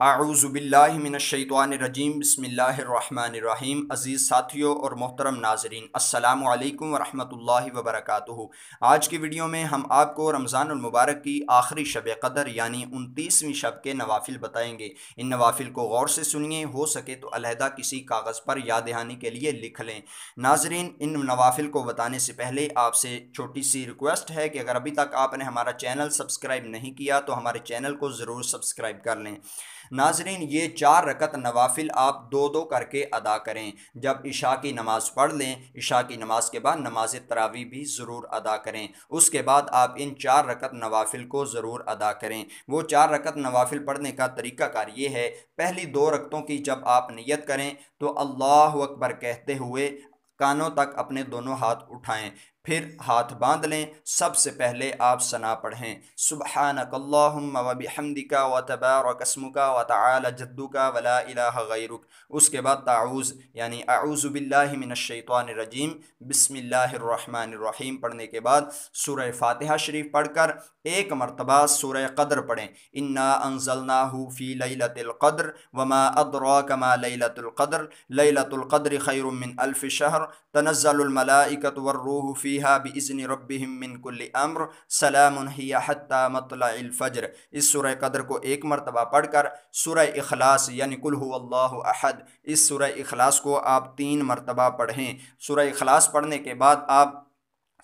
اعوذ باللہ من الشیطان الرجیم، بسم اللہ الرحمن الرحیم۔ عزیز ساتھیوں اور محترم ناظرین، السلام علیکم ورحمۃ اللہ وبرکاتہ۔ آج کی ویڈیو میں ہم آپ کو رمضان المبارک کی آخری شب قدر یعنی 29ویں شب کے نوافل بتائیں گے۔ ان نوافل کو غور سے سنیے، ہو سکے تو علیحدہ کسی کاغذ پر یاد دہانی کے لیے لکھ لیں۔ ناظرین، ان نوافل کو بتانے سے پہلے آپ سے چھوٹی سی ریکویسٹ ہے کہ اگر ابھی تک آپ نے ہمارا چینل سبسکرائب نہیں کیا تو ہمارے چینل کو ضرور سبسکرائب کر لیں۔ ناظرین، یہ 4 رکعت نوافل آپ دو دو کر کے ادا کریں۔ جب عشاء کی نماز پڑھ لیں، عشاء کی نماز کے بعد نماز تراویح بھی ضرور ادا کریں۔ اس کے بعد آپ ان 4 رکعت نوافل کو ضرور ادا کریں۔ وہ 4 رکعت نوافل پڑھنے کا طریقہ کار یہ ہے: پہلی 2 رکعتوں کی جب آپ نیت کریں تو اللہ اکبر کہتے ہوئے کانوں تک اپنے دونوں ہاتھ اٹھائیں، پھر ہاتھ باندھ لیں۔ سب سے پہلے آپ ثنا پڑھیں: سبحانک اللہم و بحمدک و تبارک اسمک و تعالی جدک و لا الہ غیرک۔ اس کے بعد تعوذ یعنی اعوذ باللہ من الشیطان الرجیم بسم اللہ الرحمن الرحیم پڑھنے کے بعد سورہ فاتحہ شریف پڑھ کر 1 مرتبہ سورہ قدر پڑھیں: انا انزلناہ فی لیلۃ القدر وما ادراک ما لیلۃ القدر لیلۃ القدر خیر من الف شہر تنزل الملائکۃ والروح فیہا باذن ربہم من کل امر سلام ہی حتی مطلع الفجر۔ اس سورہ قدر کو 1 مرتبہ پڑھ کر سورہ اخلاص یعنی قل ھو اللہ احد، اس سورہ اخلاص کو آپ 3 مرتبہ پڑھیں۔ سورہ اخلاص پڑھنے کے بعد آپ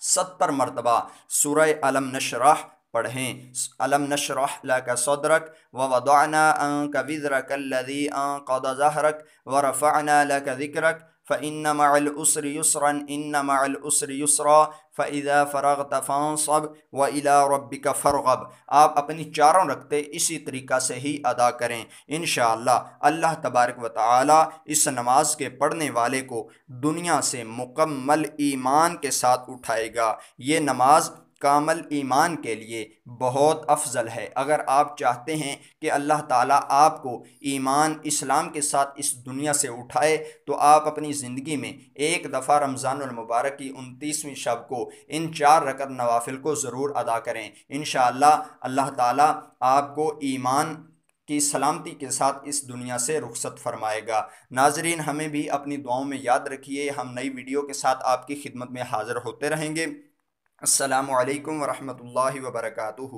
70 مرتبہ سورہ علم نشرح پڑھیں: علم نشرح لک صدرک ووضعنا عنک وزرک الذی انقض ظہرک ورفعنا لک ذکرک فإن مع العسر یسرا ان مع العسر یسرا فإذا فرغت فانصب وإلى ربك فارغب۔ آپ اپنی 4 رکعتیں اسی طریقہ سے ہی ادا کریں۔ انشاءاللہ اللہ تبارک و تعالی اس نماز کے پڑھنے والے کو دنیا سے مکمل ایمان کے ساتھ اٹھائے گا۔ یہ نماز کامل ایمان کے لیے بہت افضل ہے۔ اگر آپ چاہتے ہیں کہ اللہ تعالیٰ آپ کو ایمان اسلام کے ساتھ اس دنیا سے اٹھائے تو آپ اپنی زندگی میں ایک دفعہ رمضان المبارک کی 29ویں شب کو ان 4 رکعت نوافل کو ضرور ادا کریں۔ انشاءاللہ اللہ تعالیٰ آپ کو ایمان کی سلامتی کے ساتھ اس دنیا سے رخصت فرمائے گا۔ ناظرین، ہمیں بھی اپنی دعاؤں میں یاد رکھیے۔ ہم نئی ویڈیو کے ساتھ آپ کی خدمت میں حاضر ہوتے رہیں گے۔ السلام علیکم ورحمۃ اللہ وبرکاتہ۔